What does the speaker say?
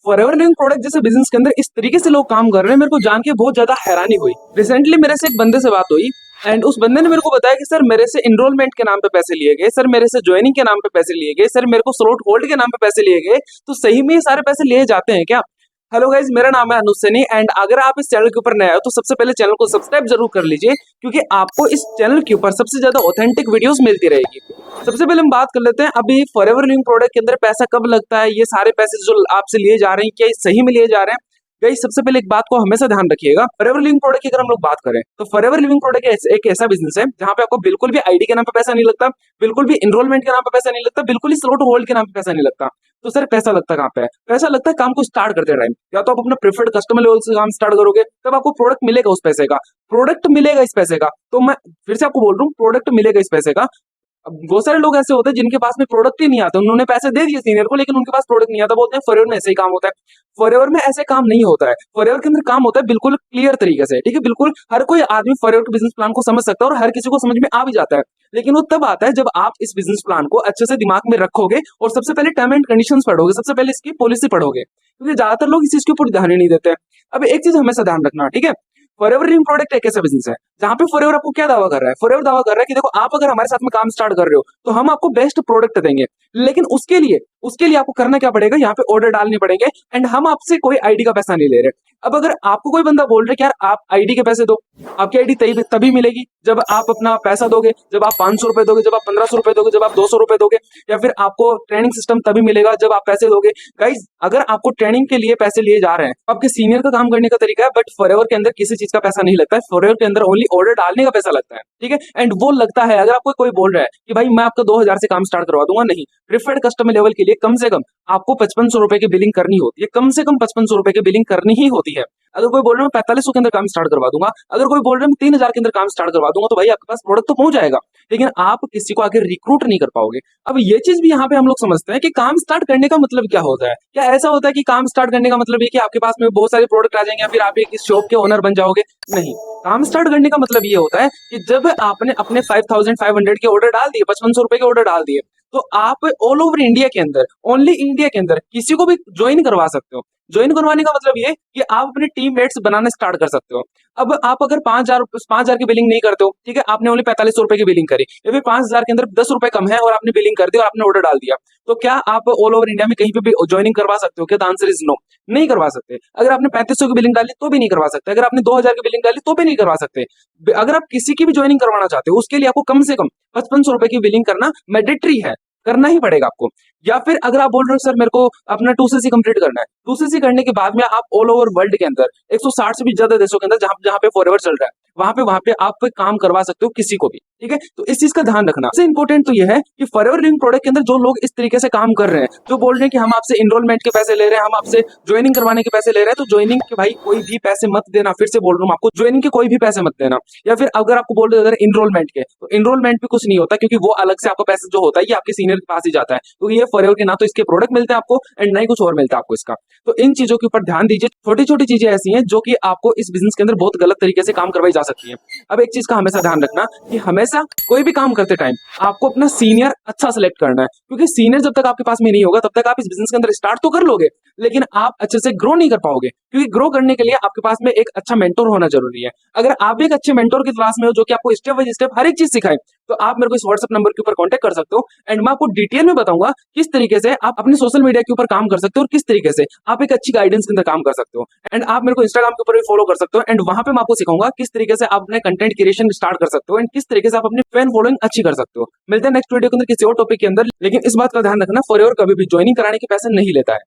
Forever living product जैसे business के अंदर इस तरीके से लोग काम कर रहे हैं, मेरे को जान के बहुत ज्यादा हैरानी हुई। रिसेंटली मेरे से एक बंदे से बात हुई एंड उस बंदे ने मेरे को बताया कि सर मेरे से इनरोलमेंट के नाम पे पैसे लिए गए, सर मेरे से ज्वाइनिंग के नाम पे पैसे लिए गए, सर मेरे को स्लॉट होल्ड के नाम पे पैसे लिए गए। तो सही में ये सारे पैसे लिए जाते हैं क्या? हेलो गाइज, मेरा नाम है अनुज सैनी एंड अगर आप इस चैनल के ऊपर नए हो तो सबसे पहले चैनल को सब्सक्राइब जरूर कर लीजिए, क्योंकि आपको इस चैनल के ऊपर सबसे ज्यादा ऑथेंटिक वीडियोस मिलती रहेगी। सबसे पहले हम बात कर लेते हैं अभी फॉरएवर लिविंग प्रोडक्ट के अंदर पैसा कब लगता है, ये सारे पैसे जो आपसे लिए जा रहे हैं क्या ये सही में लिए जा रहे हैं। गाइस सबसे पहले एक बात को हमेशा ध्यान रखिएगा, फॉरएवर लिविंग प्रोडक्ट की अगर हम लोग बात करें तो फॉरएवर लिविंग प्रोडक्ट एक ऐसा बिजनेस है जहां पे आपको बिल्कुल भी आईडी के नाम पे पैसा नहीं लगता, बिल्कुल भी इनरोलमेंट के नाम पे पैसा नहीं लगता, बिल्कुल ही स्लॉट होल्ड के नाम पे पैसा नहीं लगता। तो सर पैसा लगता कहाँ पे है? पैसा लगता है काम को स्टार्ट करते टाइम। या तो आप अपना प्रेफर्ड कस्टमर लेवल से काम स्टार्ट करोगे तब आपको प्रोडक्ट मिलेगा, उस पैसे का प्रोडक्ट मिलेगा इस पैसे का। तो मैं फिर से आपको बोल रहा हूँ, प्रोडक्ट मिलेगा इस पैसे का। अब बहुत सारे लोग ऐसे होते हैं जिनके पास में प्रोडक्ट ही नहीं आता, उन्होंने पैसे दे दिए सीनियर को लेकिन उनके पास प्रोडक्ट नहीं आता, बोलते हैं फॉरएवर में ऐसे ही काम होता है। फॉरएवर में ऐसे काम नहीं होता है। फॉरएवर के अंदर काम होता है बिल्कुल क्लियर तरीके से, ठीक है। बिल्कुल हर कोई आदमी फॉरएवर के बिजनेस प्लान को समझ सकता है और हर किसी को समझ में आ भी जाता है, लेकिन वो तब आता है जब आप इस बिजनेस प्लान को अच्छे से दिमाग में रखोगे और सबसे पहले टर्म एंड कंडीशंस पढ़ोगे, सबसे पहले इसकी पॉलिसी पढ़ोगे, क्योंकि ज्यादातर लोग इस चीज के ऊपर ध्यान ही नहीं देते हैं। अब एक चीज हमेशा ध्यान रखना, ठीक है। फॉरएवर लिविंग प्रोडक्ट एक ऐसा बिजनेस है जहां पे फॉरएवर आपको क्या दावा कर रहा है? फॉरएवर दावा कर रहा है कि देखो आप अगर हमारे साथ में काम स्टार्ट कर रहे हो तो हम आपको बेस्ट प्रोडक्ट देंगे, लेकिन उसके लिए आपको करना क्या पड़ेगा? यहाँ पे ऑर्डर डालने पड़ेंगे एंड हम आपसे कोई आईडी का पैसा नहीं ले रहे। अब अगर आपको कोई बंदा बोल रहा है कि यार आप आईडी के पैसे दो, आपकी आईडी तभी मिलेगी जब आप अपना पैसा दोगे, जब आप 500 रुपए दोगे, जब आप 1500 रुपए दोगे, जब आप 200 रुपए दोगे, या फिर आपको ट्रेनिंग सिस्टम तभी मिलेगा जब आप पैसे दोगे। गाइज अगर आपको ट्रेनिंग के लिए पैसे लिए जा रहे हैं, आपके सीनियर का काम करने का तरीका है, बट फॉरएवर के अंदर किसी चीज का पैसा नहीं लगता है। फॉरएवर के अंदर ओनली ऑर्डर डालने का पैसा लगता है, ठीक है। एंड वो लगता है अगर आपको कोई बोल रहा है कि भाई मैं आपका 2000 से काम स्टार्ट करवा दूंगा, नहीं, प्रीफर्ड कस्टमर लेवल के लिए कम से कम आपको 5500 रुपए की बिलिंग करनी होती है, कम से कम 5500 रुपए की बिलिंग करनी ही होती है। अगर कोई बोल रहा है मैं 4500 के अंदर काम स्टार्ट करवा दूंगा, अगर कोई बोल रहा है मैं 3000 के अंदर काम स्टार्ट करवा दूंगा, तो भाई आपके पास प्रोडक्ट तो पहुंच जाएगा, लेकिन आप किसी को आगे रिक्रूट नहीं कर पाओगे। अब ये चीज भी यहाँ पे हम लोग समझते हैं कि काम स्टार्ट करने का मतलब क्या होता है। क्या ऐसा होता है कि काम स्टार्ट करने का मतलब ये कि आपके पास में बहुत सारे प्रोडक्ट आ जाएंगे या फिर आप एक शॉप के ओनर बन जाओगे? नहीं, काम स्टार्ट करने का मतलब ये होता है कि जब आपने अपने 5500 के ऑर्डर डाल दिए, 5500 रुपए के ऑर्डर डाल दिए, तो आप ऑल ओवर इंडिया के अंदर, ओनली इंडिया के अंदर किसी को भी ज्वाइन करवा सकते हो। ज्वाइन करवाने का मतलब ये कि आप अपने टीममेट्स बनाना स्टार्ट कर सकते हो। अब आप अगर 5000 की बिलिंग नहीं करते हो, ठीक है, आपने ओनली 4500 रुपए की बिलिंग करी, या फिर 5000 के अंदर 10 रुपए कम है और आपने बिलिंग कर दी और आपने ऑर्डर डाल दिया, तो क्या आप ऑल ओवर इंडिया में कहीं पे भी ज्वाइनिंग करवा सकते हो क्या? द आंसर इज नो, नहीं करवा सकते। अगर आपने 3500 की बिलिंग डाली तो भी नहीं करवा सकते, अगर आपने 2000 की बिलिंग डाली तो भी नहीं करवा सकते। अगर आप किसी की भी ज्वाइनिंग करवाना चाहते हो उसके लिए आपको कम से कम 5500 रुपए की बिलिंग करना मैंडेटरी है, करना ही पड़ेगा आपको। या फिर अगर आप बोल रहे हो सर मेरे को अपना 2cc कंप्लीट करना है, 2cc करने के बाद में आप ऑल ओवर वर्ल्ड के अंदर 160 से भी ज्यादा देशों के अंदर जहां पे फॉरएवर चल रहा है वहां पे आप काम करवा सकते हो किसी को भी, ठीक है। तो इस चीज का ध्यान रखना। सबसे इंपॉर्टेंट तो यह है कि फॉरएवर लिविंग प्रोडक्ट के अंदर जो लोग इस तरीके से काम कर रहे हैं, जो बोल रहे हैं कि हम आपसे इनरोलमेंट के पैसे ले रहे हैं, हम आपसे ज्वाइनिंग करवाने के पैसे ले रहे हैं, तो ज्वाइनिंग के भाई कोई भी पैसे मत देना। फिर से बोल रहा हूँ आपको, ज्वाइनिंग के कोई भी पैसे मत देना। या फिर अगर आपको बोल रहे हैं इनरोलमेंट के, तो इनरोलमेंट भी कुछ नहीं होता, क्योंकि वो अलग से आपका पैसा जो होता है ये आपके सीनियर के पास ही जाता है, क्योंकि ये फॉरएवर के ना तो इसके प्रोडक्ट मिलते हैं आपको एंड ना ही कुछ और मिलता है आपको इसका। तो इन चीजों के ऊपर ध्यान दीजिए। छोटी छोटी चीजें ऐसी हैं जो कि आपको इस बिजनेस के अंदर बहुत गलत तरीके से काम करवाई जा सकती है। अब एक चीज का हमेशा ध्यान रखना कि हमेशा कोई भी काम करते टाइम आपको अपना सीनियर अच्छा सेलेक्ट करना है, क्योंकि सीनियर जब तक आपके पास में नहीं होगा तब तक आप इस बिजनेस के अंदर स्टार्ट तो कर लोगे, लेकिन आप अच्छे से ग्रो नहीं कर पाओगे, क्योंकि ग्रो करने के लिए आपके पास में एक अच्छा मेंटोर होना जरूरी है। अगर आप भी एक अच्छे मेंटोर की तलाश में हो जो कि आपको स्टेप बाय स्टेप हर एक चीज सिखाए, तो आप मेरे को इस व्हाट्सएप नंबर के ऊपर कांटेक्ट कर सकते हो एंड मैं आपको डिटेल में बताऊंगा किस तरीके से आप अपने सोशल मीडिया के ऊपर काम कर सकते हो और किस तरीके से आप एक अच्छी गाइडेंस के अंदर काम कर सकते हो। एंड आप मेरे को इंस्टाग्राम के ऊपर भी फॉलो कर सकते हो एंड वहां पे मैं आपको सिखाऊंगा किस तरीके से आप अपने कंटेंट क्रिएशन स्टार्ट कर सकते हो एंड किस तरीके से आप अपनी फैन फॉलोइंग अच्छी कर सकते हो। मिलते हैं नेक्स्ट वीडियो के अंदर किसी और टॉपिक के अंदर, लेकिन इस बात का ध्यान रखना फॉरएवर कभी भी ज्वाइनिंग कराने के पैसे नहीं लेता है।